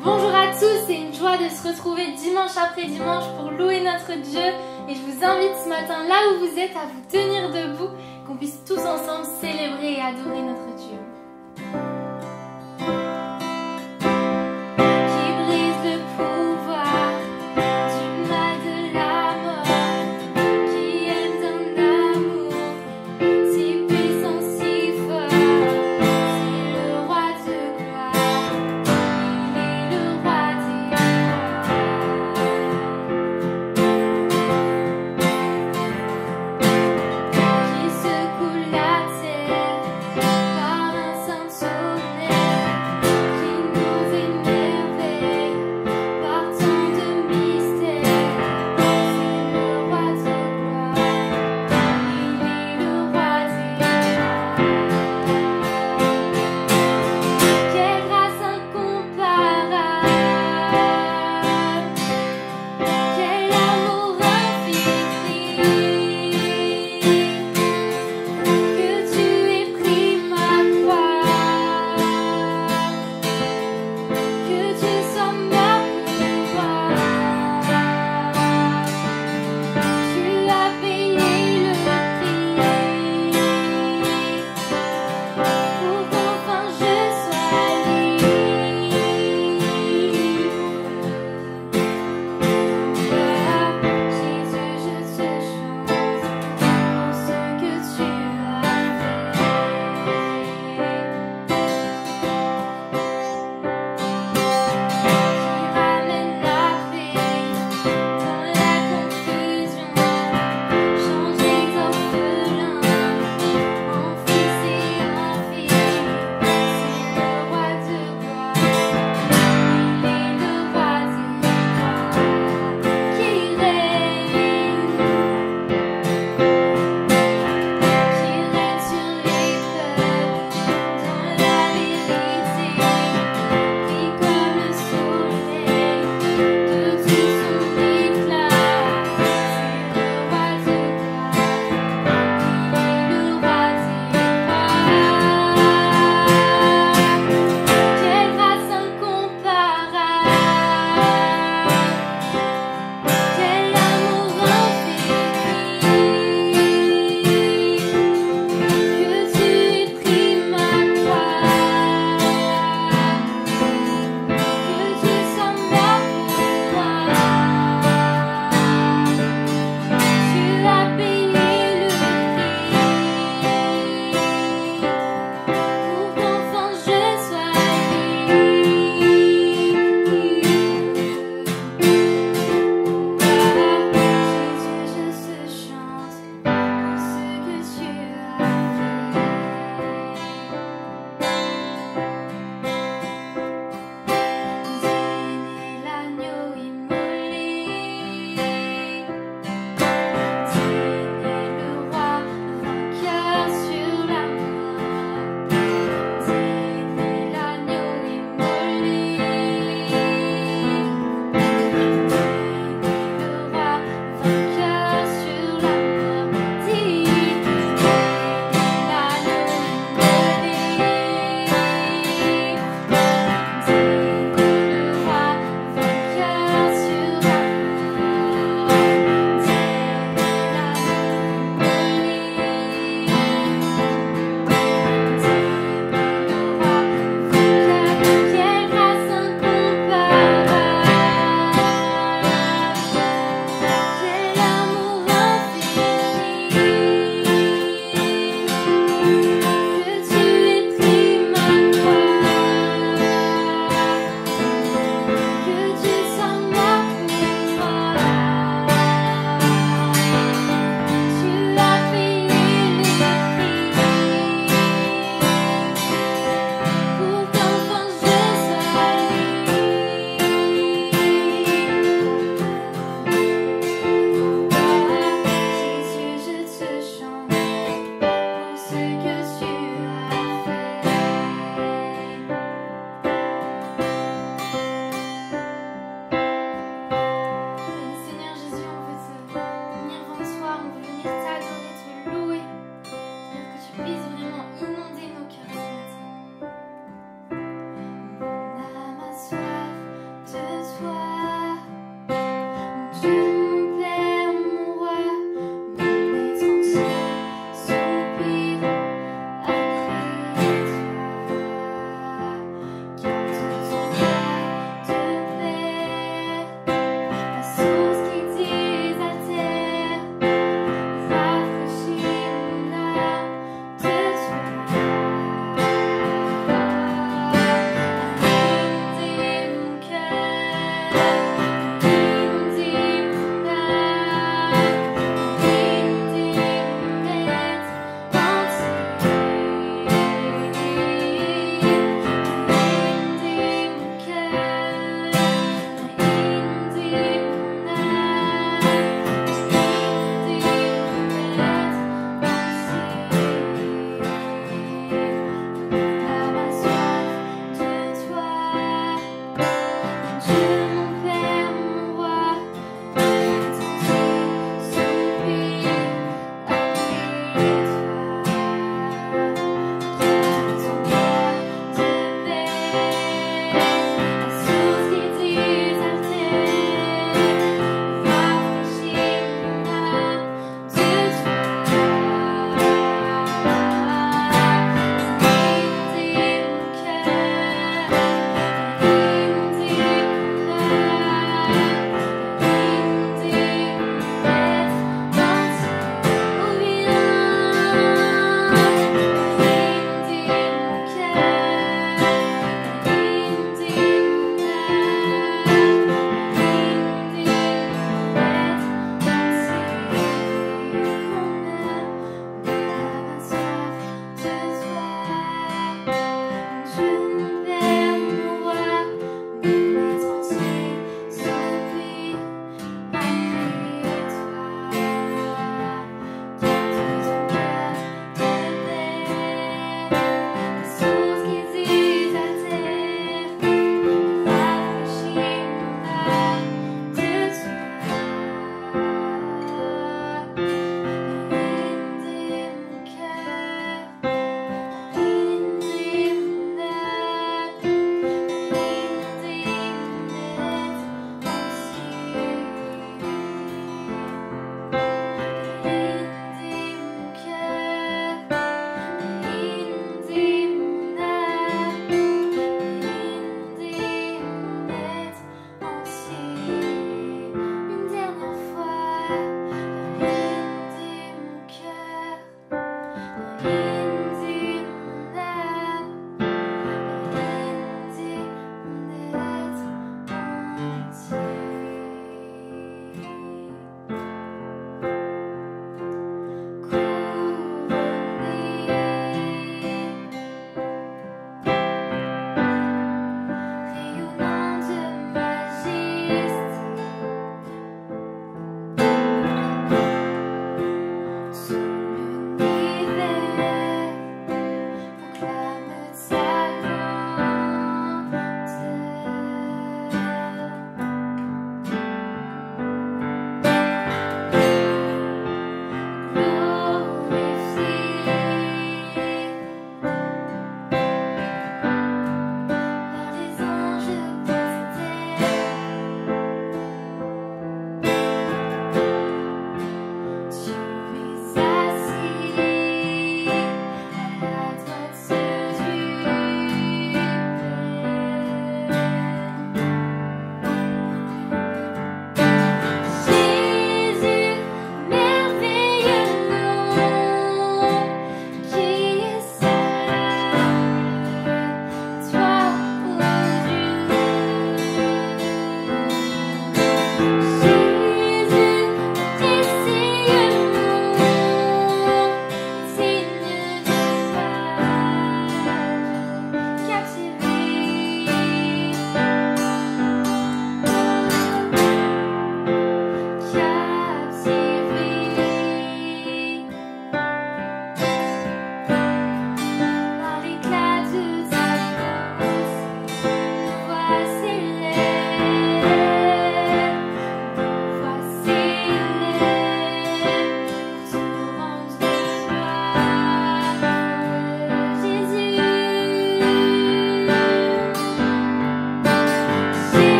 Bonjour à tous, c'est une joie de se retrouver dimanche après dimanche pour louer notre Dieu et je vous invite ce matin là où vous êtes à vous tenir debout, qu'on puisse tous ensemble célébrer et adorer notre Dieu. Par un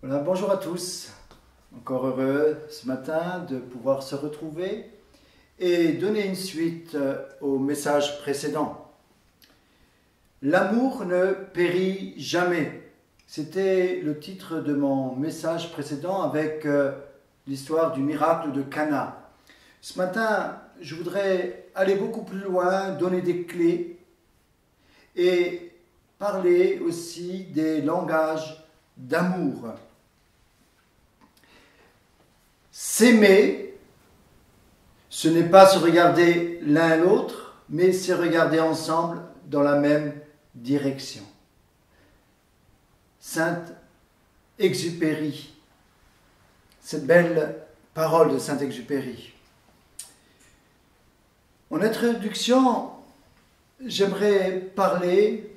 Voilà, bonjour à tous. Encore heureux ce matin de pouvoir se retrouver et donner une suite au message précédent. L'amour ne périt jamais. C'était le titre de mon message précédent avec l'histoire du miracle de Cana. Ce matin, je voudrais aller beaucoup plus loin, donner des clés et parler aussi des langages d'amour. S'aimer, ce n'est pas se regarder l'un l'autre, mais c'est regarder ensemble dans la même direction. Saint-Exupéry, cette belle parole de Saint-Exupéry. En introduction, j'aimerais parler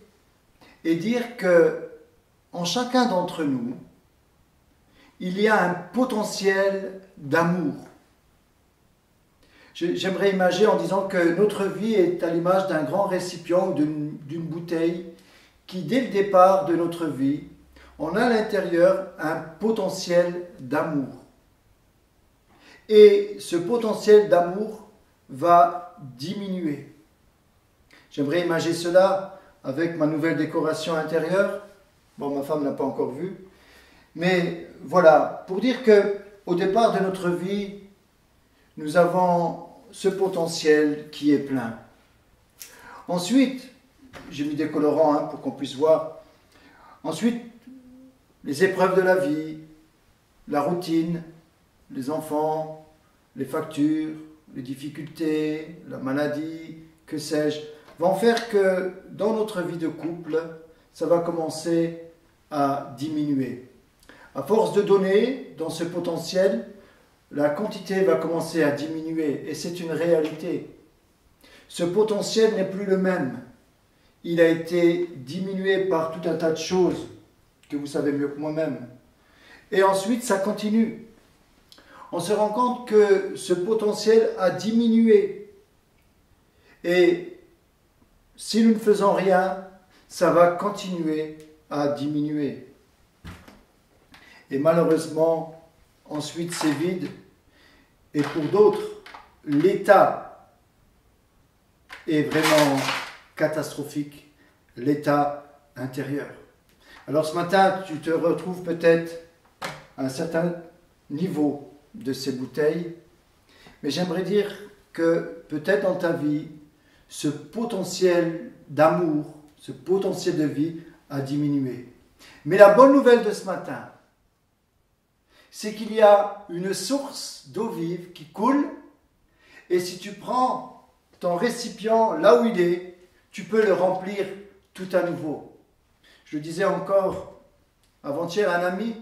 et dire que en chacun d'entre nous, il y a un potentiel d'amour. J'aimerais imaginer en disant que notre vie est à l'image d'un grand récipient ou d'une bouteille qui, dès le départ de notre vie, on a à l'intérieur un potentiel d'amour. Et ce potentiel d'amour va diminuer. J'aimerais imaginer cela avec ma nouvelle décoration intérieure. Bon, ma femme n'a pas encore vu. Mais voilà, pour dire qu'au départ de notre vie, nous avons ce potentiel qui est plein. Ensuite, j'ai mis des colorants pour qu'on puisse voir. Ensuite, les épreuves de la vie, la routine, les enfants, les factures, les difficultés, la maladie, que sais-je, vont faire que dans notre vie de couple, ça va commencer à diminuer. À force de donner dans ce potentiel, la quantité va commencer à diminuer et c'est une réalité. Ce potentiel n'est plus le même. Il a été diminué par tout un tas de choses que vous savez mieux que moi-même. Et ensuite, ça continue. On se rend compte que ce potentiel a diminué. Et si nous ne faisons rien, ça va continuer à diminuer. Et malheureusement, ensuite c'est vide. Et pour d'autres, l'état est vraiment catastrophique, l'état intérieur. Alors ce matin, tu te retrouves peut-être à un certain niveau de ces bouteilles, mais j'aimerais dire que peut-être dans ta vie, ce potentiel d'amour, ce potentiel de vie a diminué. Mais la bonne nouvelle de ce matin, c'est qu'il y a une source d'eau vive qui coule et si tu prends ton récipient là où il est, tu peux le remplir tout à nouveau. Je disais encore avant-hier à un ami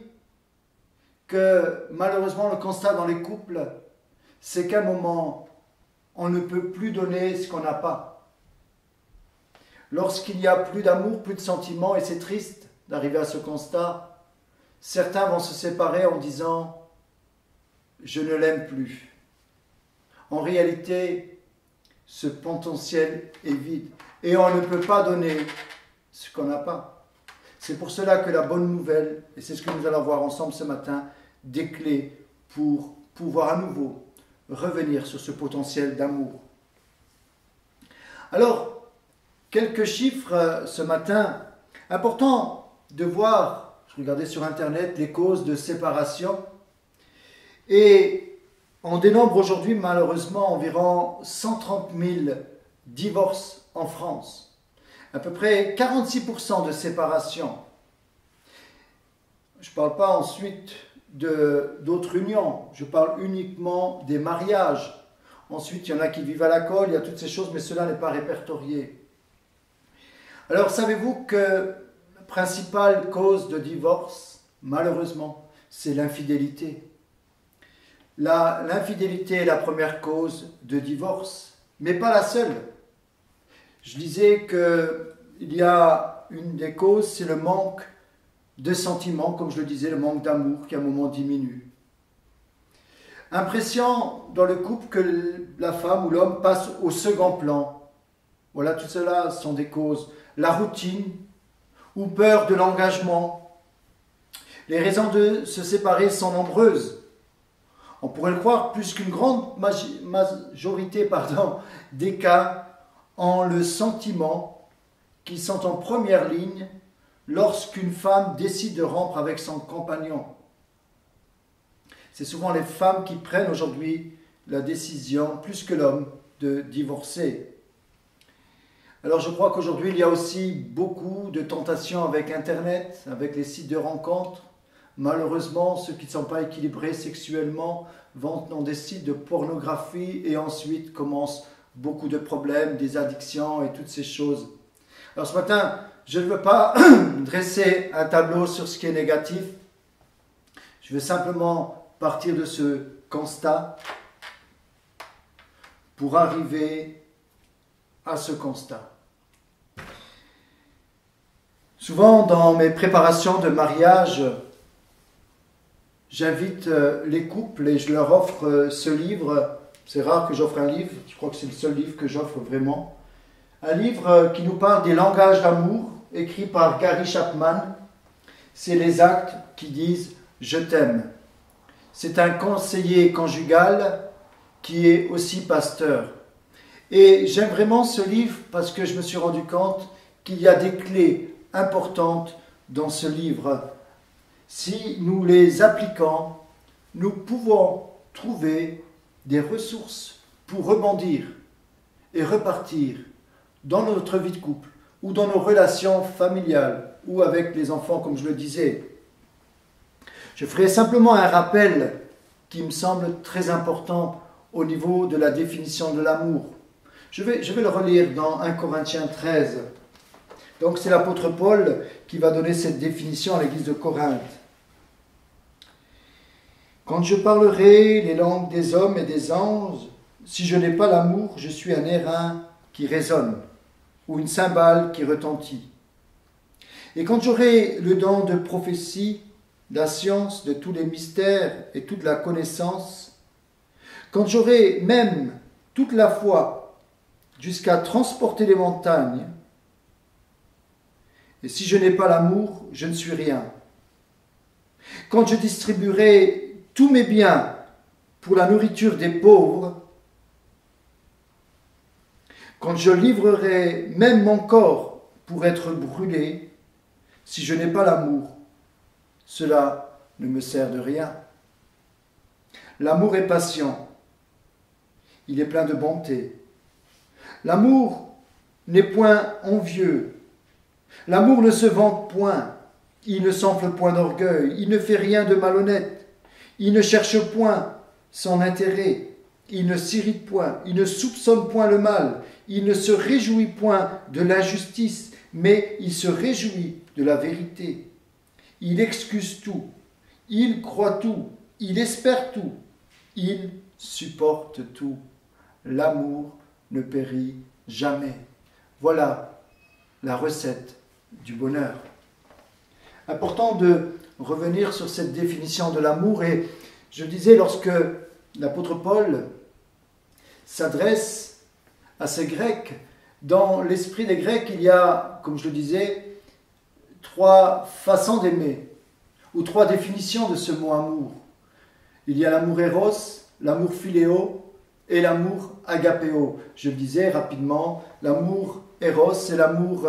que malheureusement le constat dans les couples, c'est qu'à un moment, on ne peut plus donner ce qu'on n'a pas. Lorsqu'il n'y a plus d'amour, plus de sentiments, et c'est triste d'arriver à ce constat, certains vont se séparer en disant « je ne l'aime plus ». En réalité, ce potentiel est vide et on ne peut pas donner ce qu'on n'a pas. C'est pour cela que la bonne nouvelle, et c'est ce que nous allons voir ensemble ce matin, des clés pour pouvoir à nouveau revenir sur ce potentiel d'amour. Alors, quelques chiffres ce matin. Important de voir, je regardais sur internet, les causes de séparation. Et on dénombre aujourd'hui malheureusement environ 130 000 divorces en France. À peu près 46% de séparation. Je ne parle pas ensuite d'autres unions, je parle uniquement des mariages. Ensuite, il y en a qui vivent à l'alcool, il y a toutes ces choses, mais cela n'est pas répertorié. Alors, savez-vous que la principale cause de divorce, malheureusement, c'est l'infidélité. L'infidélité est la première cause de divorce, mais pas la seule. Je disais qu'il y a une des causes, c'est le manque de sentiments, comme je le disais, le manque d'amour qui à un moment diminue. Impression dans le couple que la femme ou l'homme passe au second plan. Voilà, tout cela sont des causes. La routine ou peur de l'engagement. Les raisons de se séparer sont nombreuses. On pourrait le croire, plus qu'une grande majorité des cas ont le sentiment qu'ils sont en première ligne lorsqu'une femme décide de rompre avec son compagnon. C'est souvent les femmes qui prennent aujourd'hui la décision, plus que l'homme, de divorcer. Alors je crois qu'aujourd'hui il y a aussi beaucoup de tentations avec Internet, avec les sites de rencontres. Malheureusement, ceux qui ne sont pas équilibrés sexuellement vont dans des sites de pornographie et ensuite commencent beaucoup de problèmes, des addictions et toutes ces choses. Alors ce matin, je ne veux pas dresser un tableau sur ce qui est négatif. Je veux simplement partir de ce constat pour arriver à ce constat. Souvent, dans mes préparations de mariage, j'invite les couples et je leur offre ce livre. C'est rare que j'offre un livre, je crois que c'est le seul livre que j'offre vraiment. Un livre qui nous parle des langages d'amour, écrit par Gary Chapman. C'est les actes qui disent « je t'aime ». C'est un conseiller conjugal qui est aussi pasteur. Et j'aime vraiment ce livre parce que je me suis rendu compte qu'il y a des clés importantes dans ce livre. Si nous les appliquons, nous pouvons trouver des ressources pour rebondir et repartir dans notre vie de couple ou dans nos relations familiales ou avec les enfants, comme je le disais. Je ferai simplement un rappel qui me semble très important au niveau de la définition de l'amour. Je vais le relire dans 1 Corinthiens 13. Donc c'est l'apôtre Paul qui va donner cette définition à l'église de Corinthe. Quand je parlerai les langues des hommes et des anges, si je n'ai pas l'amour, je suis un airain qui résonne ou une cymbale qui retentit. Et quand j'aurai le don de prophétie, de la science, de tous les mystères et toute la connaissance, quand j'aurai même toute la foi jusqu'à transporter les montagnes, et si je n'ai pas l'amour, je ne suis rien. Quand je distribuerai tous mes biens pour la nourriture des pauvres, quand je livrerai même mon corps pour être brûlé, si je n'ai pas l'amour, cela ne me sert de rien. L'amour est patient, il est plein de bonté. L'amour n'est point envieux, l'amour ne se vante point, il ne s'enfle point d'orgueil, il ne fait rien de malhonnête, il ne cherche point son intérêt, il ne s'irrite point, il ne soupçonne point le mal, il ne se réjouit point de l'injustice, mais il se réjouit de la vérité. Il excuse tout, il croit tout, il espère tout, il supporte tout. L'amour ne périt jamais. Voilà la recette du bonheur. Important de revenir sur cette définition de l'amour. Et je disais, lorsque l'apôtre Paul s'adresse à ces Grecs, dans l'esprit des Grecs, il y a, comme je le disais, 3 façons d'aimer, ou 3 définitions de ce mot amour. Il y a l'amour éros, l'amour philéo et l'amour agapéo. Je le disais rapidement, l'amour éros, c'est l'amour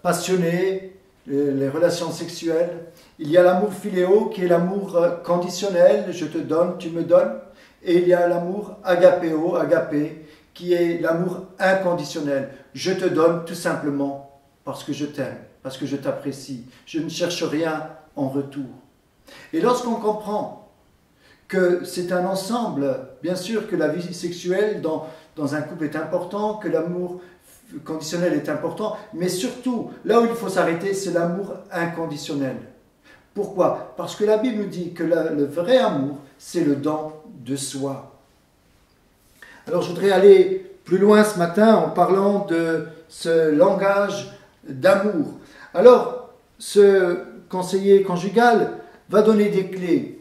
passionné, les relations sexuelles. Il y a l'amour philéo qui est l'amour conditionnel, je te donne, tu me donnes. Et il y a l'amour agapéo, agapé, qui est l'amour inconditionnel. Je te donne tout simplement parce que je t'aime, parce que je t'apprécie. Je ne cherche rien en retour. Et lorsqu'on comprend que c'est un ensemble, bien sûr que la vie sexuelle dans un couple est important, que l'amour conditionnel est important, mais surtout, là où il faut s'arrêter, c'est l'amour inconditionnel. Pourquoi? Parce que la Bible nous dit que le vrai amour, c'est le don de soi. Alors je voudrais aller plus loin ce matin en parlant de ce langage d'amour. Alors, ce conseiller conjugal va donner des clés.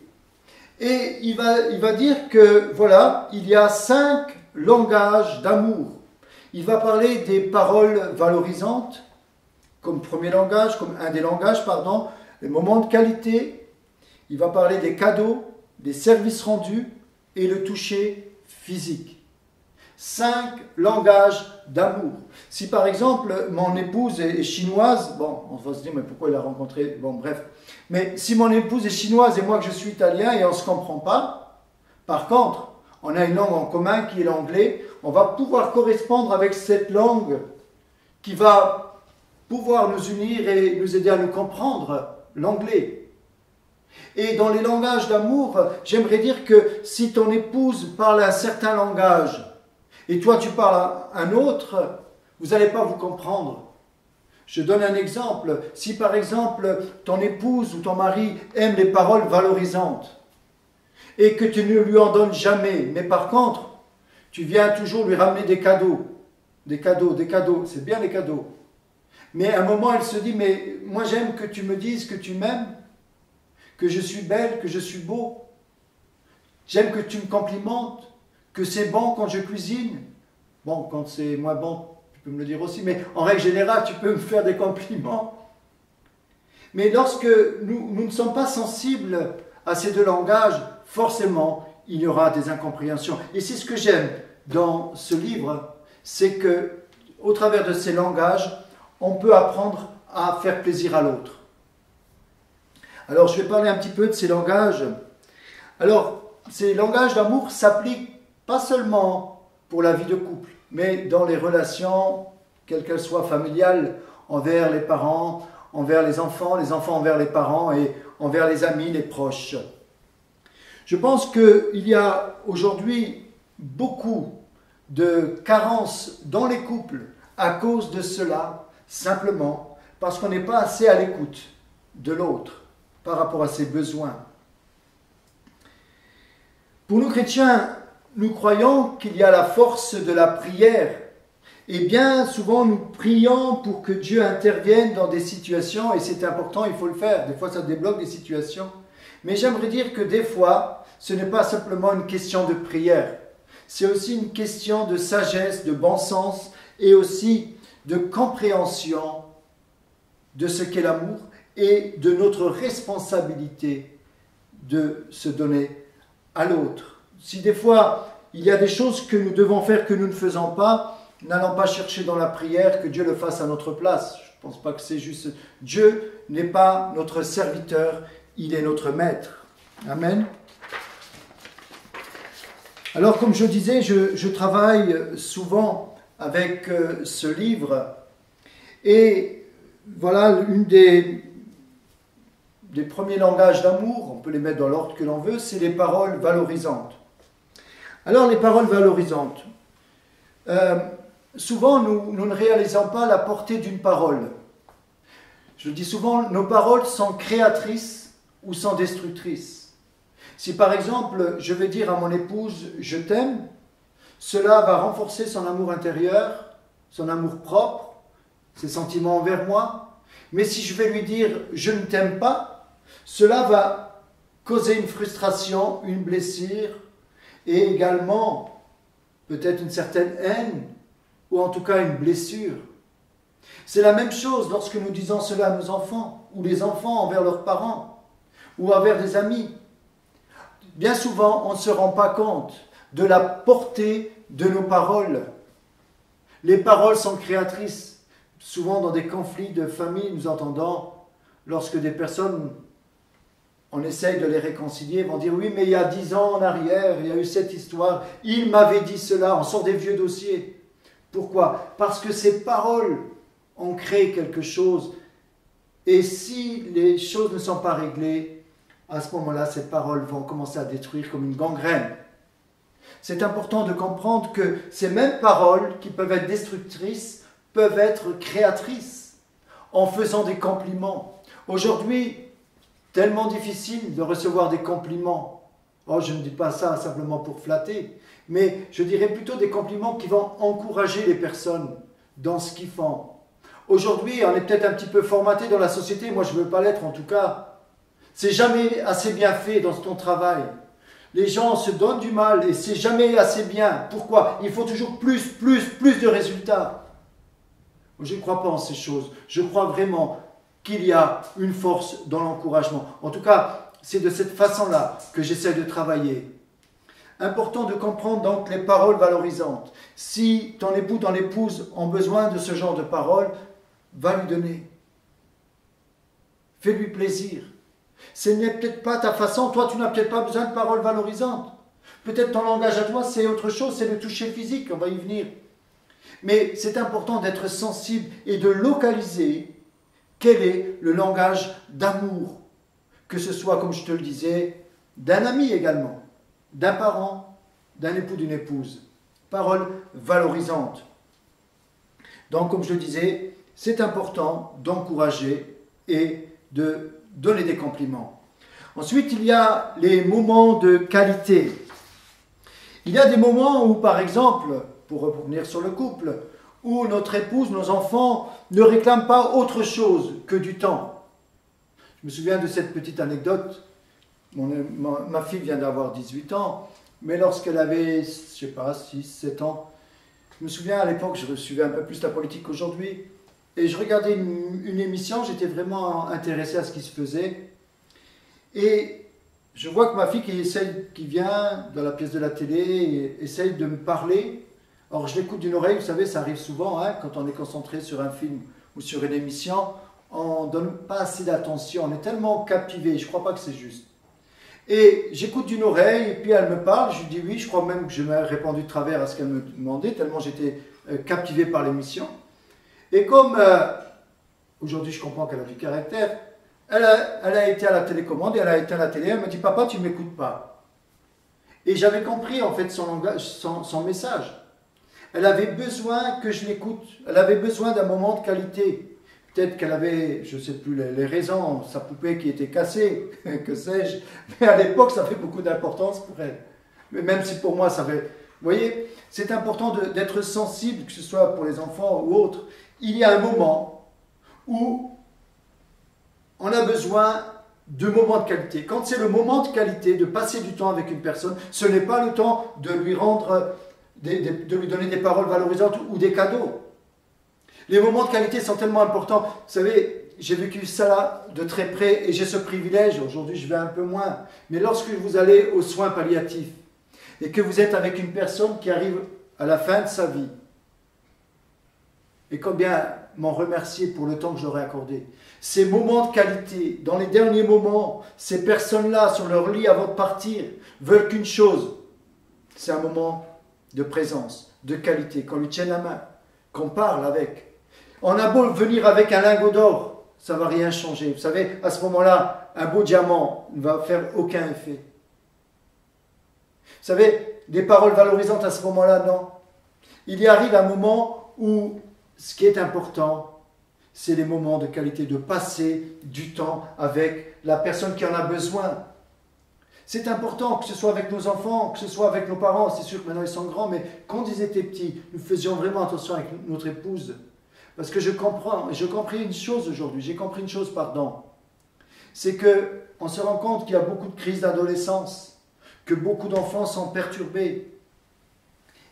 Et il va dire que, voilà, il y a 5 langages d'amour. Il va parler des paroles valorisantes, comme premier langage, comme un des langages, pardon, les moments de qualité, il va parler des cadeaux, des services rendus et le toucher physique. 5 langages d'amour. Si par exemple mon épouse est chinoise, bon, on va se dire mais pourquoi il a rencontré, bon bref, mais si mon épouse est chinoise et moi que je suis italien et on ne se comprend pas, par contre, on a une langue en commun qui est l'anglais, on va pouvoir correspondre avec cette langue qui va pouvoir nous unir et nous aider à nous comprendre, l'anglais. Et dans les langages d'amour, j'aimerais dire que si ton épouse parle un certain langage et toi tu parles un autre, vous n'allez pas vous comprendre. Je donne un exemple. Si par exemple ton épouse ou ton mari aime les paroles valorisantes et que tu ne lui en donnes jamais, mais par contre, tu viens toujours lui ramener des cadeaux, c'est bien les cadeaux. Mais à un moment, elle se dit, mais moi j'aime que tu me dises que tu m'aimes, que je suis belle, que je suis beau. J'aime que tu me complimentes, que c'est bon quand je cuisine. Bon, quand c'est moins bon, tu peux me le dire aussi, mais en règle générale, tu peux me faire des compliments. Mais lorsque nous ne sommes pas sensibles à ces deux langages, forcément, il y aura des incompréhensions. Et c'est ce que j'aime dans ce livre, c'est que, au travers de ces langages, on peut apprendre à faire plaisir à l'autre. Alors, je vais parler un petit peu de ces langages. Alors, ces langages d'amour s'appliquent pas seulement pour la vie de couple, mais dans les relations, quelles qu'elles soient familiales, envers les parents, envers les enfants envers les parents et envers les amis, les proches. Je pense qu'il y a aujourd'hui beaucoup de carences dans les couples à cause de cela, simplement parce qu'on n'est pas assez à l'écoute de l'autre par rapport à ses besoins. Pour nous chrétiens, nous croyons qu'il y a la force de la prière. Et bien souvent, nous prions pour que Dieu intervienne dans des situations, et c'est important, il faut le faire. Des fois, ça débloque des situations. Mais j'aimerais dire que des fois, ce n'est pas simplement une question de prière. C'est aussi une question de sagesse, de bon sens, et aussi de compréhension de ce qu'est l'amour et de notre responsabilité de se donner à l'autre. Si des fois, il y a des choses que nous devons faire que nous ne faisons pas, n'allons pas chercher dans la prière que Dieu le fasse à notre place. Je ne pense pas que c'est juste. Dieu n'est pas notre serviteur, il est notre maître. Amen. Alors, comme je disais, je travaille souvent avec ce livre. Et voilà, une des premiers langages d'amour, on peut les mettre dans l'ordre que l'on veut, c'est les paroles valorisantes. Alors, les paroles valorisantes. Souvent, nous ne réalisons pas la portée d'une parole. Je dis souvent, nos paroles sont créatrices ou sont destructrices. Si par exemple, je vais dire à mon épouse « je t'aime », cela va renforcer son amour intérieur, son amour propre, ses sentiments envers moi. Mais si je vais lui dire « je ne t'aime pas », cela va causer une frustration, une blessure et également peut-être une certaine haine ou en tout cas une blessure. C'est la même chose lorsque nous disons cela à nos enfants ou les enfants envers leurs parents ou envers des amis. Bien souvent, on ne se rend pas compte de la portée de nos paroles. Les paroles sont créatrices. Souvent, dans des conflits de famille, nous entendons, lorsque des personnes, on essaye de les réconcilier, vont dire « oui, mais il y a 10 ans en arrière, il y a eu cette histoire, il m'avait dit cela », on sort des vieux dossiers. Pourquoi? Parce que ces paroles ont créé quelque chose. Et si les choses ne sont pas réglées, à ce moment-là, ces paroles vont commencer à détruire comme une gangrène. C'est important de comprendre que ces mêmes paroles qui peuvent être destructrices peuvent être créatrices en faisant des compliments. Aujourd'hui, tellement difficile de recevoir des compliments. Oh, je ne dis pas ça simplement pour flatter, mais je dirais plutôt des compliments qui vont encourager les personnes dans ce qu'ils font. Aujourd'hui, on est peut-être un petit peu formaté dans la société, moi je ne veux pas l'être en tout cas. C'est jamais assez bien fait dans ton travail. Les gens se donnent du mal et c'est jamais assez bien. Pourquoi? Il faut toujours plus de résultats. Je ne crois pas en ces choses. Je crois vraiment qu'il y a une force dans l'encouragement. En tout cas, c'est de cette façon-là que j'essaie de travailler. Important de comprendre donc les paroles valorisantes. Si ton époux, ton épouse ont besoin de ce genre de paroles, va lui donner. Fais-lui plaisir. Ce n'est peut-être pas ta façon, toi tu n'as peut-être pas besoin de paroles valorisantes. Peut-être ton langage à toi c'est autre chose, c'est le toucher physique, on va y venir. Mais c'est important d'être sensible et de localiser quel est le langage d'amour. Que ce soit, comme je te le disais, d'un ami également, d'un parent, d'un époux, d'une épouse. Paroles valorisantes. Donc, comme je le disais, c'est important d'encourager et de donner des compliments. Ensuite, il y a les moments de qualité. Il y a des moments où, par exemple, pour revenir sur le couple, où notre épouse, nos enfants ne réclament pas autre chose que du temps. Je me souviens de cette petite anecdote. Ma fille vient d'avoir 18 ans, mais lorsqu'elle avait, je ne sais pas, 6, 7 ans, je me souviens à l'époque, je suivais un peu plus la politique qu'aujourd'hui, et je regardais une émission, j'étais vraiment intéressé à ce qui se faisait, et je vois que ma fille qui vient dans la pièce de la télé et essaye de me parler. Alors je l'écoute d'une oreille, vous savez, ça arrive souvent, hein, quand on est concentré sur un film ou sur une émission, on ne donne pas assez d'attention, on est tellement captivé, je ne crois pas que c'est juste. Et j'écoute d'une oreille, et puis elle me parle, je lui dis oui, je crois même que je m'ai répondu de travers à ce qu'elle me demandait, tellement j'étais captivé par l'émission. Et comme aujourd'hui je comprends qu'elle a du caractère, elle a été à la télécommande et elle a éteint la télé, elle me dit papa tu ne m'écoutes pas. Et j'avais compris en fait son langage, son message. Elle avait besoin que je l'écoute, elle avait besoin d'un moment de qualité. Peut-être qu'elle avait, je ne sais plus les raisons, sa poupée qui était cassée, que sais-je, mais à l'époque ça avait beaucoup d'importance pour elle. Mais même si pour moi ça avait... Vous voyez, c'est important d'être sensible, que ce soit pour les enfants ou autres. Il y a un moment où on a besoin de moments de qualité. Quand c'est le moment de qualité, de passer du temps avec une personne, ce n'est pas le temps de lui rendre... de lui donner des paroles valorisantes ou des cadeaux. Les moments de qualité sont tellement importants. Vous savez, j'ai vécu ça de très près et j'ai ce privilège. Aujourd'hui, je vais un peu moins. Mais lorsque vous allez aux soins palliatifs et que vous êtes avec une personne qui arrive à la fin de sa vie, et combien m'en remercier pour le temps que j'aurais accordé. Ces moments de qualité, dans les derniers moments, ces personnes-là, sur leur lit avant de partir, veulent qu'une chose, c'est un moment de présence, de qualité, qu'on lui tienne la main, qu'on parle avec. On a beau venir avec un lingot d'or, ça ne va rien changer. Vous savez, à ce moment-là, un beau diamant ne va faire aucun effet. Vous savez, des paroles valorisantes à ce moment-là, non. Il y arrive un moment où ce qui est important, c'est les moments de qualité, de passer du temps avec la personne qui en a besoin. C'est important que ce soit avec nos enfants, que ce soit avec nos parents. C'est sûr que maintenant ils sont grands, mais quand ils étaient petits, nous faisions vraiment attention avec notre épouse. Parce que j'ai compris une chose aujourd'hui, c'est qu'on se rend compte qu'il y a beaucoup de crises d'adolescence, que beaucoup d'enfants sont perturbés.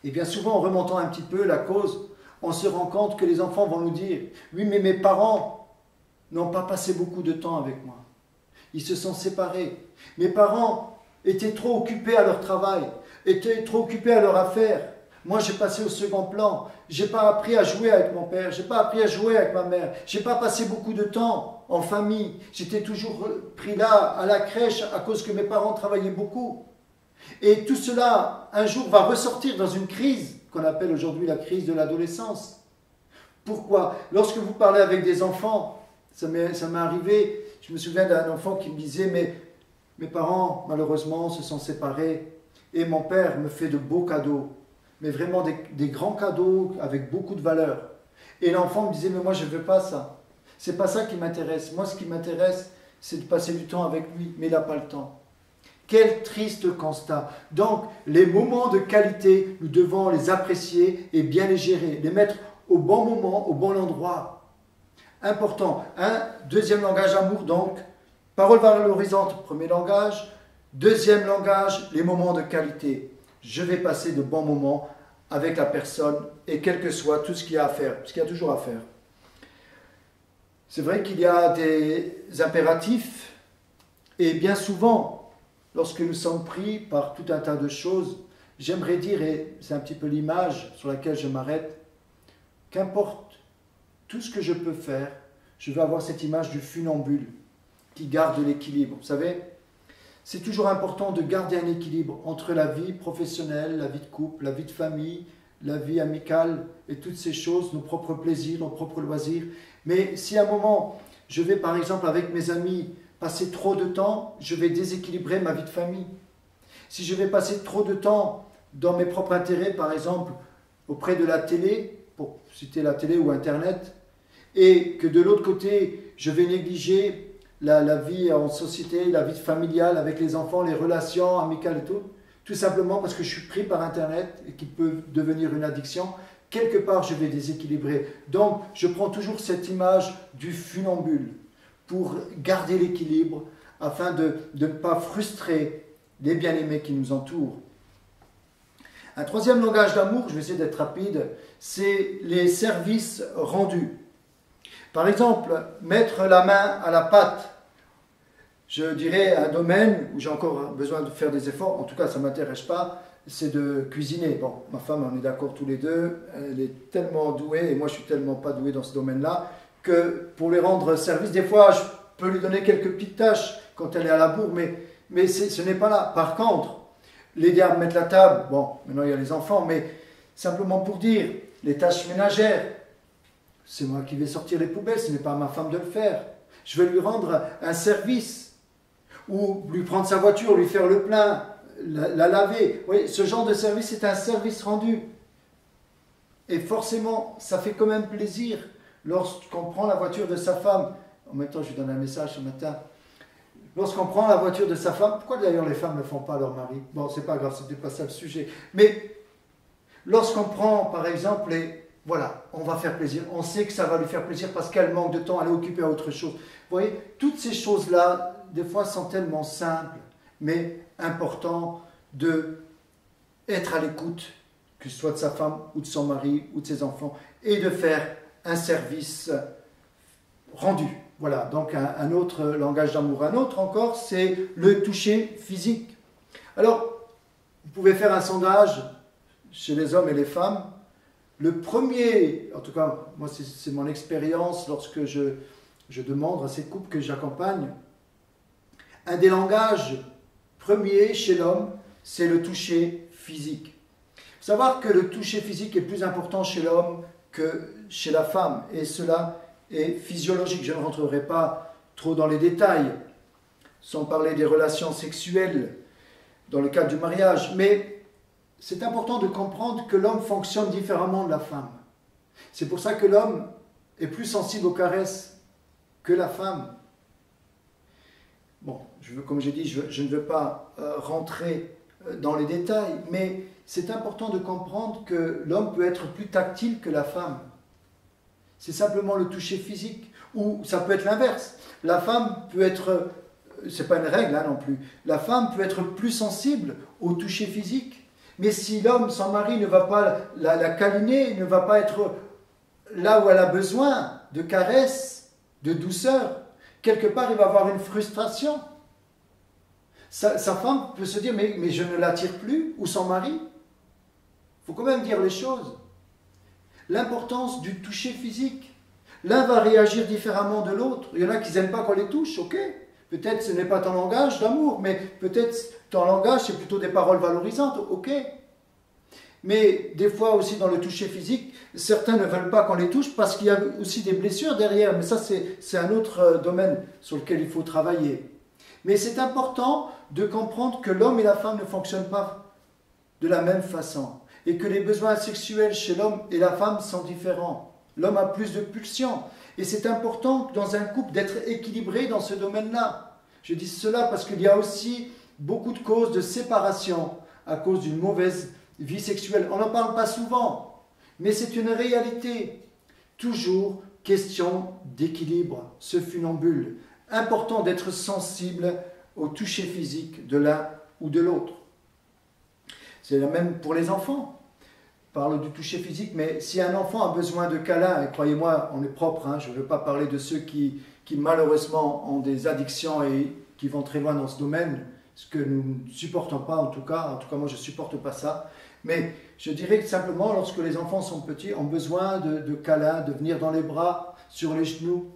Et bien souvent, en remontant un petit peu la cause, on se rend compte que les enfants vont nous dire « Oui, mais mes parents n'ont pas passé beaucoup de temps avec moi. Ils se sont séparés. Mes parents étaient trop occupés à leur travail, étaient trop occupés à leur affaire. Moi, j'ai passé au second plan. Je n'ai pas appris à jouer avec mon père. Je n'ai pas appris à jouer avec ma mère. Je n'ai pas passé beaucoup de temps en famille. J'étais toujours pris là, à la crèche, à cause que mes parents travaillaient beaucoup. Et tout cela, un jour, va ressortir dans une crise qu'on appelle aujourd'hui la crise de l'adolescence. Pourquoi? Lorsque vous parlez avec des enfants, ça m'est arrivé, je me souviens d'un enfant qui me disait « Mais mes parents, malheureusement, se sont séparés et mon père me fait de beaux cadeaux. » Mais vraiment des grands cadeaux avec beaucoup de valeur. Et l'enfant me disait, mais moi je ne veux pas ça. C'est pas ça qui m'intéresse. Moi ce qui m'intéresse, c'est de passer du temps avec lui, mais il n'a pas le temps. Quel triste constat. Donc les moments de qualité, nous devons les apprécier et bien les gérer, les mettre au bon moment, au bon endroit. Important. Un deuxième langage amour donc, parole valorisante, premier langage. Deuxième langage, les moments de qualité. Je vais passer de bons moments avec la personne et quel que soit tout ce qu'il y a à faire, parce qu'il y a toujours à faire. C'est vrai qu'il y a des impératifs Et bien souvent, lorsque nous sommes pris par tout un tas de choses, j'aimerais dire, et c'est un petit peu l'image sur laquelle je m'arrête, qu'importe tout ce que je peux faire, je veux avoir cette image du funambule qui garde l'équilibre. Vous savez, c'est toujours important de garder un équilibre entre la vie professionnelle, la vie de couple, la vie de famille, la vie amicale et toutes ces choses, nos propres plaisirs, nos propres loisirs. Mais si à un moment, je vais par exemple avec mes amis passer trop de temps, je vais déséquilibrer ma vie de famille. Si je vais passer trop de temps dans mes propres intérêts, par exemple auprès de la télé, pour citer la télé ou Internet, et que de l'autre côté, je vais négliger la vie en société, la vie familiale avec les enfants, les relations amicales et tout simplement parce que je suis pris par Internet et qui peut devenir une addiction, quelque part je vais déséquilibrer. Donc je prends toujours cette image du funambule pour garder l'équilibre afin de ne pas frustrer les bien-aimés qui nous entourent. Un troisième langage d'amour, je vais essayer d'être rapide, c'est les services rendus. Par exemple, mettre la main à la pâte. Je dirais un domaine où j'ai encore besoin de faire des efforts, en tout cas ça ne m'intéresse pas, c'est de cuisiner. Bon, ma femme, on est d'accord tous les deux, elle est tellement douée et moi je suis tellement pas doué dans ce domaine-là que pour lui rendre service, des fois je peux lui donner quelques petites tâches quand elle est à la bourre, mais ce n'est pas là. Par contre, l'aider à mettre la table, bon, maintenant il y a les enfants, mais simplement pour dire, les tâches ménagères, c'est moi qui vais sortir les poubelles, ce n'est pas à ma femme de le faire. Je vais lui rendre un service, ou lui prendre sa voiture, lui faire le plein, la laver. Vous voyez, ce genre de service est un service rendu. Et forcément, ça fait quand même plaisir lorsqu'on prend la voiture de sa femme. En même temps, je lui donne un message ce matin. Lorsqu'on prend la voiture de sa femme, pourquoi d'ailleurs les femmes ne font pas à leur mari? Bon, c'est pas grave, c'était pas ça le sujet. Mais lorsqu'on prend, par exemple, voilà, on va faire plaisir. On sait que ça va lui faire plaisir parce qu'elle manque de temps, elle est occupée à autre chose. Vous voyez, toutes ces choses-là, des fois, sont tellement simples, mais important d'être à l'écoute, que ce soit de sa femme ou de son mari ou de ses enfants, et de faire un service rendu. Voilà, donc un autre langage d'amour. Un autre encore, c'est le toucher physique. Alors, vous pouvez faire un sondage chez les hommes et les femmes. Le premier, en tout cas, moi c'est mon expérience lorsque je demande à ces couples que j'accompagne, un des langages premiers chez l'homme, c'est le toucher physique. Il faut savoir que le toucher physique est plus important chez l'homme que chez la femme, et cela est physiologique. Je ne rentrerai pas trop dans les détails, sans parler des relations sexuelles dans le cadre du mariage, mais c'est important de comprendre que l'homme fonctionne différemment de la femme. C'est pour ça que l'homme est plus sensible aux caresses que la femme. Bon, comme j'ai dit, je ne veux pas rentrer dans les détails, mais c'est important de comprendre que l'homme peut être plus tactile que la femme. C'est simplement le toucher physique, ou ça peut être l'inverse. La femme peut être, c'est pas une règle non plus, la femme peut être plus sensible au toucher physique, mais si l'homme, son mari, ne va pas la câliner, ne va pas être là où elle a besoin de caresses, de douceur, quelque part il va avoir une frustration. Sa femme peut se dire, mais je ne l'attire plus, ou son mari. Il faut quand même dire les choses. L'importance du toucher physique. L'un va réagir différemment de l'autre. Il y en a qui n'aiment pas qu'on les touche, ok. Peut-être ce n'est pas ton langage d'amour, mais peut-être ton langage c'est plutôt des paroles valorisantes, ok. Mais des fois aussi dans le toucher physique, certains ne veulent pas qu'on les touche parce qu'il y a aussi des blessures derrière. Mais ça c'est un autre domaine sur lequel il faut travailler. Mais c'est important de comprendre que l'homme et la femme ne fonctionnent pas de la même façon. Et que les besoins sexuels chez l'homme et la femme sont différents. L'homme a plus de pulsions. Et c'est important dans un couple d'être équilibré dans ce domaine-là. Je dis cela parce qu'il y a aussi beaucoup de causes de séparation à cause d'une mauvaise vie sexuelle. On n'en parle pas souvent, mais c'est une réalité. Toujours question d'équilibre, ce funambule. Important d'être sensible au toucher physique de l'un ou de l'autre. C'est la même pour les enfants. On parle du toucher physique, mais si un enfant a besoin de câlins, et croyez-moi, on est propre, je ne veux pas parler de ceux qui malheureusement ont des addictions et qui vont très loin dans ce domaine, ce que nous ne supportons pas en tout cas moi je ne supporte pas ça. Mais je dirais que simplement, lorsque les enfants sont petits, ont besoin de câlins, de venir dans les bras, sur les genoux.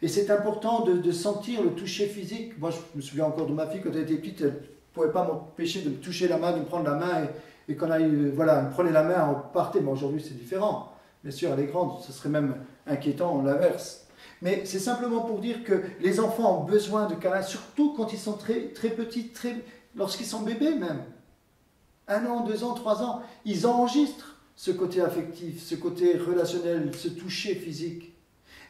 Et c'est important de sentir le toucher physique. Moi, je me souviens encore de ma fille, quand elle était petite, elle ne pouvait pas m'empêcher de me toucher la main, de me prendre la main. Et quand elle me prenait la main, on partait. Mais aujourd'hui, c'est différent. Bien sûr, elle est grande, ce serait même inquiétant, l'inverse. Mais c'est simplement pour dire que les enfants ont besoin de câlins, surtout quand ils sont très, très petits, lorsqu'ils sont bébés même. 1 an, 2 ans, 3 ans, ils enregistrent ce côté affectif, ce côté relationnel, ce toucher physique.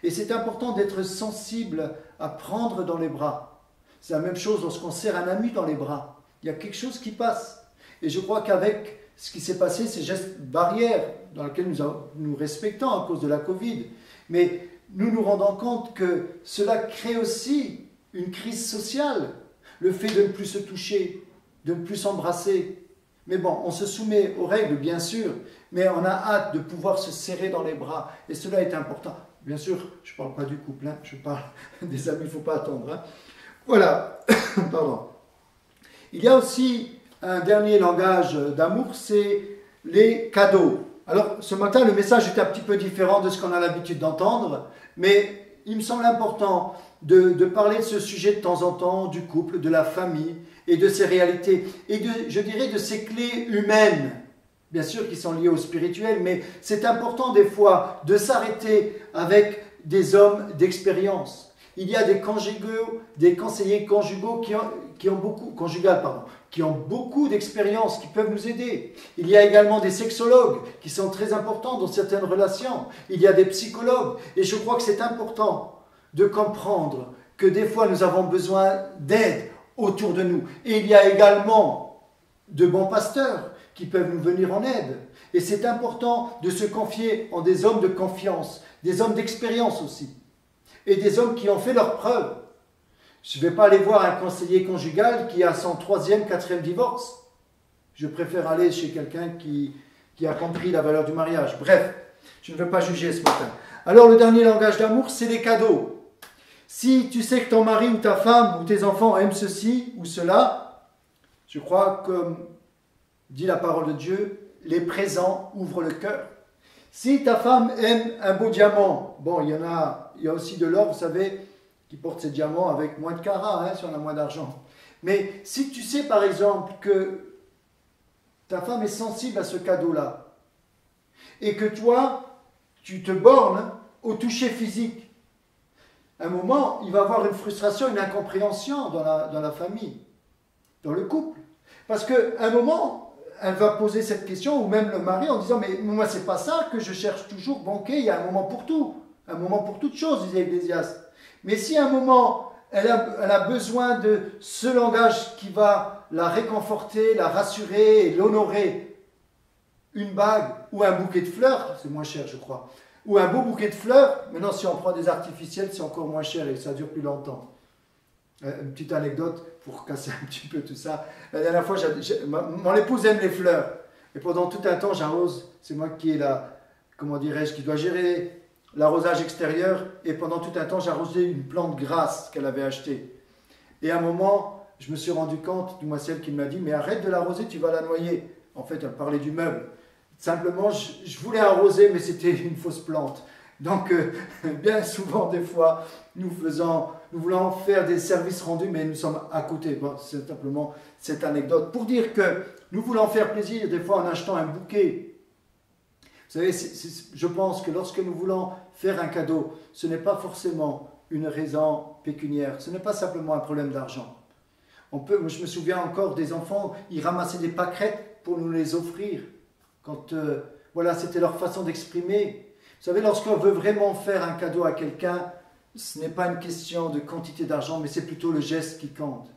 Et c'est important d'être sensible à prendre dans les bras. C'est la même chose lorsqu'on serre un ami dans les bras. Il y a quelque chose qui passe. Et je crois qu'avec ce qui s'est passé, ces gestes barrières dans lesquels nous respectons à cause de la Covid, mais nous nous rendons compte que cela crée aussi une crise sociale. Le fait de ne plus se toucher, de ne plus s'embrasser. Mais bon, on se soumet aux règles, bien sûr, mais on a hâte de pouvoir se serrer dans les bras. Et cela est important. Bien sûr, je ne parle pas du couple, hein, je parle des amis, il ne faut pas attendre. Hein. Voilà, pardon. Il y a aussi un dernier langage d'amour, c'est les cadeaux. Alors, ce matin, le message est un petit peu différent de ce qu'on a l'habitude d'entendre, mais il me semble important de parler de ce sujet de temps en temps, du couple, de la famille, et de ses réalités, et je dirais de ces clés humaines, bien sûr qui sont liées au spirituel, mais c'est important des fois de s'arrêter avec des hommes d'expérience. Il y a des conseillers conjugaux qui ont beaucoup d'expérience, qui peuvent nous aider. Il y a également des sexologues qui sont très importants dans certaines relations. Il y a des psychologues, et je crois que c'est important de comprendre que des fois nous avons besoin d'aide autour de nous. Et il y a également de bons pasteurs qui peuvent nous venir en aide. Et c'est important de se confier en des hommes de confiance, des hommes d'expérience aussi, et des hommes qui ont fait leurs preuves. Je ne vais pas aller voir un conseiller conjugal qui a son 3e, 4e divorce. Je préfère aller chez quelqu'un qui a compris la valeur du mariage. Bref, je ne veux pas juger ce matin. Alors le dernier langage d'amour, c'est les cadeaux. Si tu sais que ton mari ou ta femme ou tes enfants aiment ceci ou cela, je crois que, dit la parole de Dieu, les présents ouvrent le cœur. Si ta femme aime un beau diamant, bon, il y a aussi de l'or, vous savez, qui porte ces diamants avec moins de carats, hein, si on a moins d'argent. Mais si tu sais par exemple que ta femme est sensible à ce cadeau-là, et que toi, tu te bornes au toucher physique, à un moment, il va y avoir une frustration, une incompréhension dans la famille, dans le couple. Parce qu'à un moment, elle va poser cette question, ou même le mari, en disant « Mais moi, c'est pas ça que je cherche toujours. Bon, ok, il y a un moment pour tout. Un moment pour toute chose, disait Ecclésiaste. Mais si à un moment, elle a besoin de ce langage qui va la réconforter, la rassurer et l'honorer, une bague ou un bouquet de fleurs, c'est moins cher, je crois, ou un beau bouquet de fleurs, maintenant si on prend des artificiels, c'est encore moins cher et ça dure plus longtemps. Une petite anecdote pour casser un petit peu tout ça. La dernière fois, mon épouse aime les fleurs. Et pendant tout un temps, j'arrose. C'est moi qui est qui dois gérer l'arrosage extérieur. Et pendant tout un temps, j'arrosais une plante grasse qu'elle avait achetée. Et à un moment, je me suis rendu compte, du moins celle qui m'a dit, mais arrête de l'arroser, tu vas la noyer. En fait, elle parlait du meuble. Simplement, je voulais arroser, mais c'était une fausse plante. Donc, bien souvent, des fois, nous voulons faire des services rendus, mais nous sommes à côté. Bon, c'est simplement cette anecdote pour dire que nous voulons faire plaisir, des fois, en achetant un bouquet. Vous savez, je pense que lorsque nous voulons faire un cadeau, ce n'est pas forcément une raison pécuniaire. Ce n'est pas simplement un problème d'argent. Je me souviens encore des enfants, ils ramassaient des pâquerettes pour nous les offrir. Quand, voilà, c'était leur façon d'exprimer. Vous savez, lorsqu'on veut vraiment faire un cadeau à quelqu'un, ce n'est pas une question de quantité d'argent, mais c'est plutôt le geste qui compte.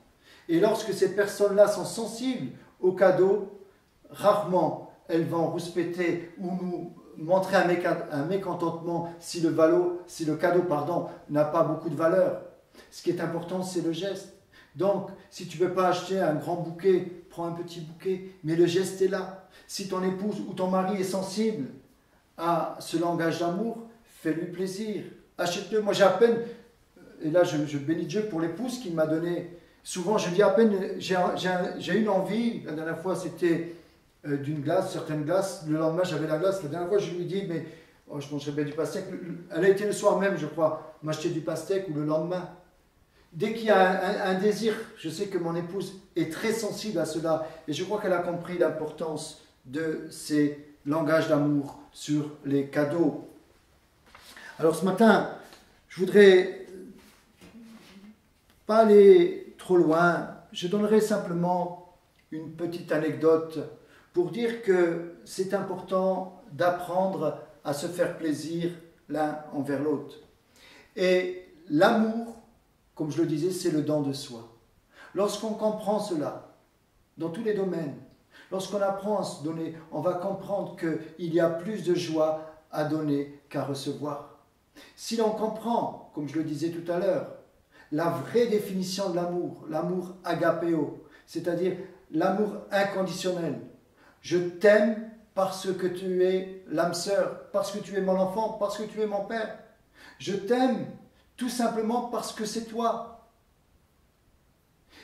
Et lorsque ces personnes-là sont sensibles au cadeau, rarement elles vont rouspéter ou nous montrer un mécontentement si le cadeau n'a pas beaucoup de valeur. Ce qui est important, c'est le geste. Donc, si tu ne veux pas acheter un grand bouquet, prends un petit bouquet, mais le geste est là. Si ton épouse ou ton mari est sensible à ce langage d'amour, fais-lui plaisir. Achète-le. Moi, j'ai à peine, et là, je bénis Dieu pour l'épouse qui m'a donné Souvent, je dis à peine, j'ai une envie, la dernière fois c'était d'une glace, certaines glaces, le lendemain j'avais la glace, la dernière fois je lui dis, mais oh, je mangerais bien du pastèque. Elle a été le soir même, je crois, m'acheter du pastèque ou le lendemain. Dès qu'il y a un désir, je sais que mon épouse est très sensible à cela et je crois qu'elle a compris l'importance de ces langages d'amour sur les cadeaux. Alors ce matin, je voudrais pas aller trop loin, je donnerai simplement une petite anecdote pour dire que c'est important d'apprendre à se faire plaisir l'un envers l'autre. Et l'amour, comme je le disais, c'est le don de soi. Lorsqu'on comprend cela, dans tous les domaines, lorsqu'on apprend à se donner, on va comprendre qu'il y a plus de joie à donner qu'à recevoir. Si l'on comprend, comme je le disais tout à l'heure, la vraie définition de l'amour, l'amour agapéo, c'est-à-dire l'amour inconditionnel. Je t'aime parce que tu es l'âme sœur, parce que tu es mon enfant, parce que tu es mon père. Je t'aime tout simplement parce que c'est toi.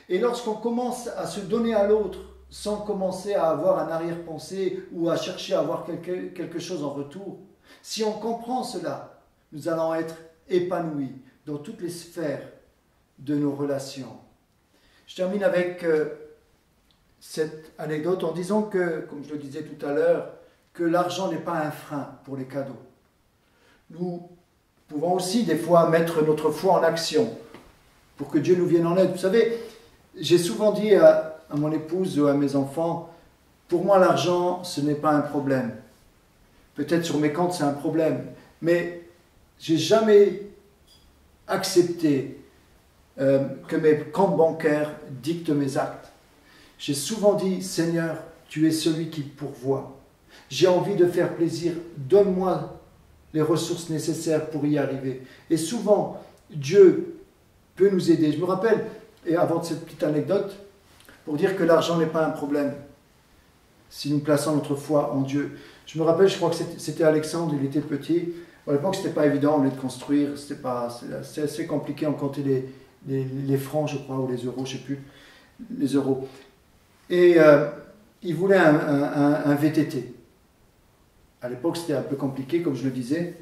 Et lorsqu'on commence à se donner à l'autre, sans commencer à avoir un arrière-pensée ou à chercher à avoir quelque chose en retour, si on comprend cela, nous allons être épanouis dans toutes les sphères de nos relations. Je termine avec cette anecdote en disant que, comme je le disais tout à l'heure, que l'argent n'est pas un frein pour les cadeaux. Nous pouvons aussi des fois mettre notre foi en action pour que Dieu nous vienne en aide. Vous savez, j'ai souvent dit à mon épouse ou à mes enfants, pour moi l'argent ce n'est pas un problème. Peut-être sur mes comptes c'est un problème, mais j'ai jamais accepté que mes comptes bancaires dictent mes actes. J'ai souvent dit, Seigneur, tu es celui qui pourvoit. J'ai envie de faire plaisir, donne-moi les ressources nécessaires pour y arriver. Et souvent, Dieu peut nous aider. Je me rappelle, et avant cette petite anecdote, pour dire que l'argent n'est pas un problème, si nous plaçons notre foi en Dieu. Je me rappelle, je crois que c'était Alexandre, il était petit. À l'époque, ce n'était pas évident, on voulait de construire, c'est assez compliqué, on comptait les francs, je crois, ou les euros, je ne sais plus, les euros. Et il voulait un VTT. À l'époque, c'était un peu compliqué, comme je le disais.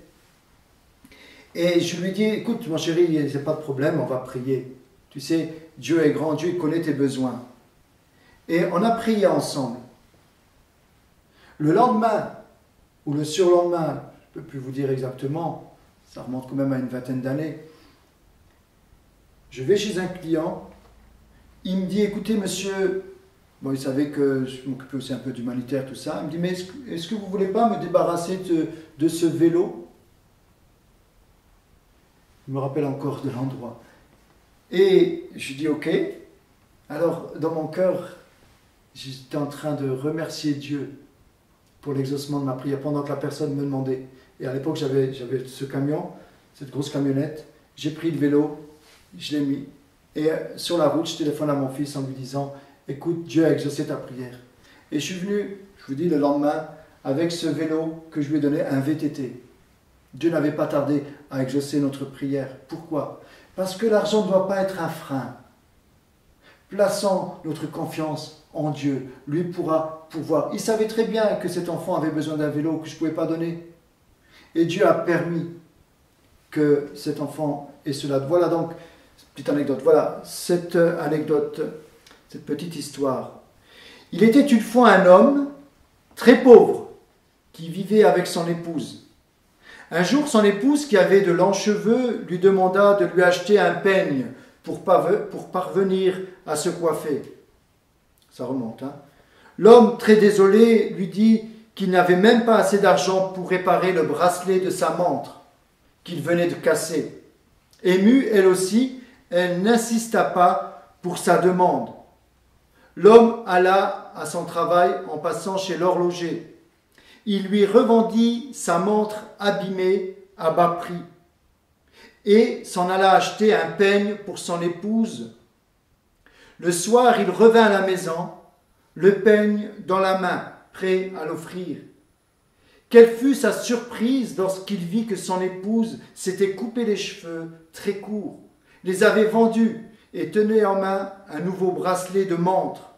Et je lui dis, écoute, mon chéri, il n'y a pas de problème, on va prier. Tu sais, Dieu est grand, Dieu connaît tes besoins. Et on a prié ensemble. Le lendemain, ou le surlendemain, je ne peux plus vous dire exactement, ça remonte quand même à une vingtaine d'années, je vais chez un client, il me dit, écoutez monsieur, bon il savait que je m'occupais aussi un peu d'humanitaire, tout ça, il me dit, mais est-ce que vous ne voulez pas me débarrasser de ce vélo? Je me rappelle encore de l'endroit. Et je dis, ok. Alors dans mon cœur, j'étais en train de remercier Dieu pour l'exaucement de ma prière pendant que la personne me demandait. Et à l'époque, j'avais ce camion, cette grosse camionnette, j'ai pris le vélo, je l'ai mis. Et sur la route, je téléphone à mon fils en lui disant, écoute, Dieu a exaucé ta prière. Et je suis venu, je vous dis, le lendemain, avec ce vélo que je lui ai donné, un VTT. Dieu n'avait pas tardé à exaucer notre prière. Pourquoi? Parce que l'argent ne doit pas être un frein. Plaçons notre confiance en Dieu. Lui pourra pouvoir. Il savait très bien que cet enfant avait besoin d'un vélo que je ne pouvais pas donner. Et Dieu a permis que cet enfant ait cela. Voilà donc, petite anecdote, voilà cette anecdote, cette petite histoire. Il était une fois un homme très pauvre qui vivait avec son épouse. Un jour, son épouse, qui avait de longs cheveux, lui demanda de lui acheter un peigne pour parvenir à se coiffer. Ça remonte, hein. L'homme, très désolé, lui dit qu'il n'avait même pas assez d'argent pour réparer le bracelet de sa montre qu'il venait de casser. Émue, elle aussi, elle n'insista pas pour sa demande. L'homme alla à son travail en passant chez l'horloger. Il lui revendit sa montre abîmée à bas prix et s'en alla acheter un peigne pour son épouse. Le soir, il revint à la maison, le peigne dans la main, prêt à l'offrir. Quelle fut sa surprise lorsqu'il vit que son épouse s'était coupé les cheveux très courts, les avait vendus et tenaient en main un nouveau bracelet de montre.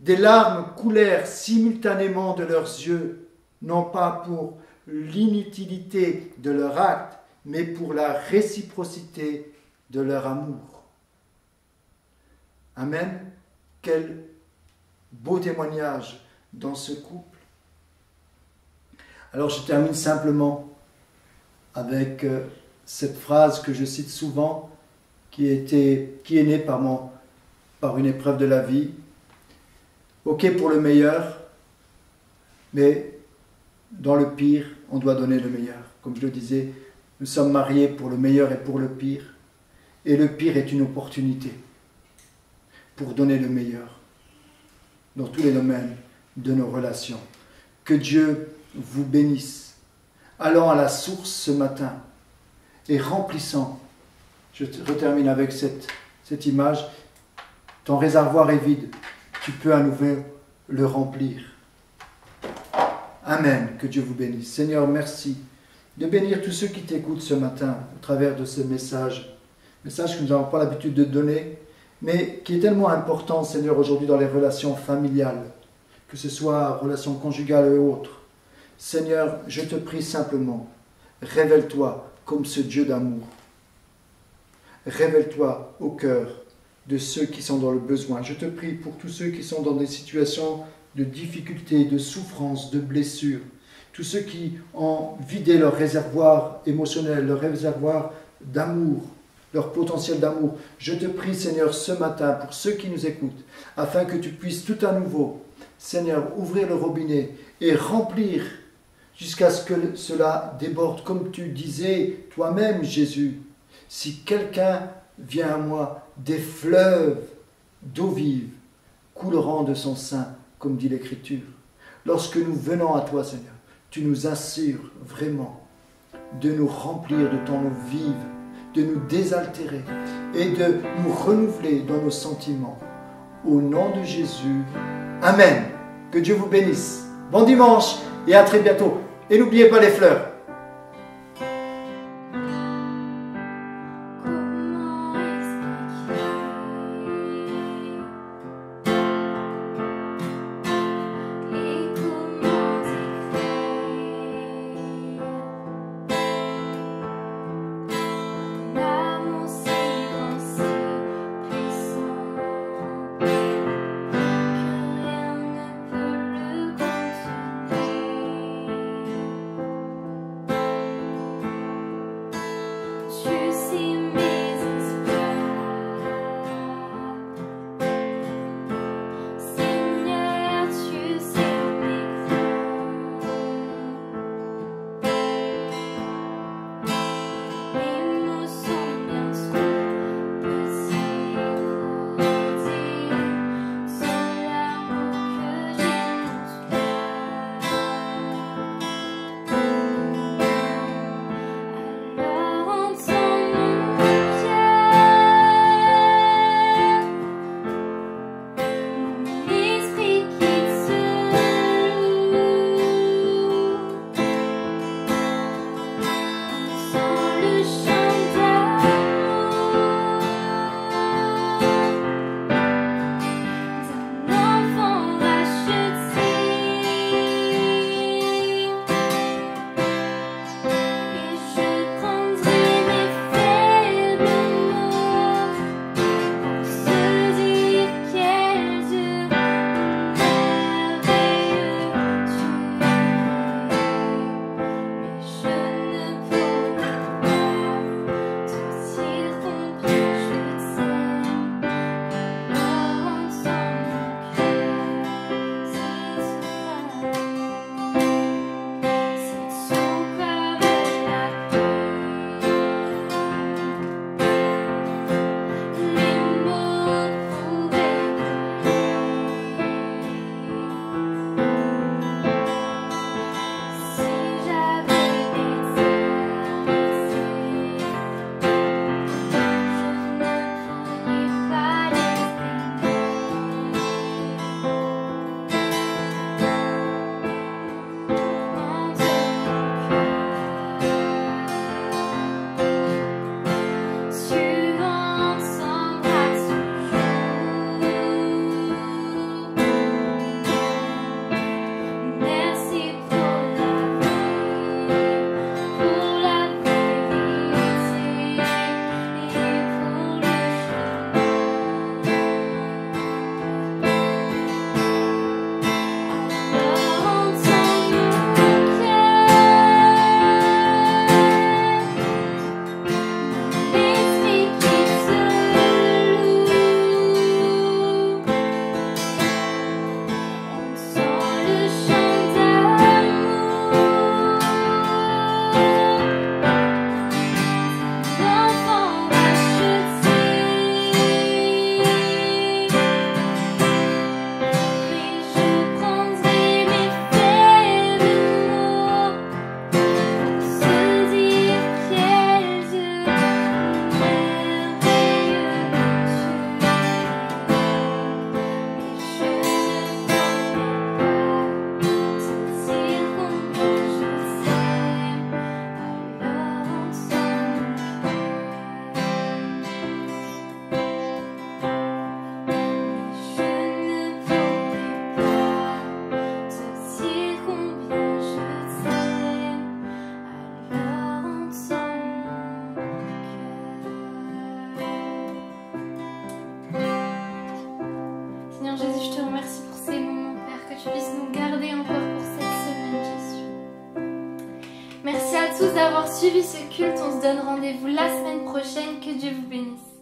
Des larmes coulèrent simultanément de leurs yeux, non pas pour l'inutilité de leur acte, mais pour la réciprocité de leur amour. Amen. Quel beau témoignage dans ce couple. Alors je termine simplement avec cette phrase que je cite souvent, qui est née par une épreuve de la vie. Ok pour le meilleur, mais dans le pire, on doit donner le meilleur. Comme je le disais, nous sommes mariés pour le meilleur et pour le pire. Et le pire est une opportunité pour donner le meilleur dans tous les domaines de nos relations. Que Dieu vous bénisse. Allons à la source ce matin et remplissant, je termine avec cette image, ton réservoir est vide, tu peux à nouveau le remplir. Amen, que Dieu vous bénisse. Seigneur, merci de bénir tous ceux qui t'écoutent ce matin au travers de ce message que nous n'avons pas l'habitude de donner, mais qui est tellement important, Seigneur, aujourd'hui dans les relations familiales, que ce soit relations conjugales et autres. Seigneur, je te prie simplement, révèle-toi comme ce Dieu d'amour. Révèle-toi au cœur de ceux qui sont dans le besoin. Je te prie pour tous ceux qui sont dans des situations de difficultés, de souffrances, de blessures, tous ceux qui ont vidé leur réservoir émotionnel, leur réservoir d'amour, leur potentiel d'amour. Je te prie, Seigneur, ce matin, pour ceux qui nous écoutent, afin que tu puisses tout à nouveau, Seigneur, ouvrir le robinet et remplir jusqu'à ce que cela déborde, comme tu disais toi-même, Jésus. Si quelqu'un vient à moi, des fleuves d'eau vive couleront de son sein, comme dit l'Écriture. Lorsque nous venons à toi, Seigneur, tu nous assures vraiment de nous remplir de ton eau vive, de nous désaltérer et de nous renouveler dans nos sentiments. Au nom de Jésus, Amen. Que Dieu vous bénisse. Bon dimanche et à très bientôt. Et n'oubliez pas les fleurs. Merci à tous d'avoir suivi ce culte. On se donne rendez-vous la semaine prochaine. Que Dieu vous bénisse.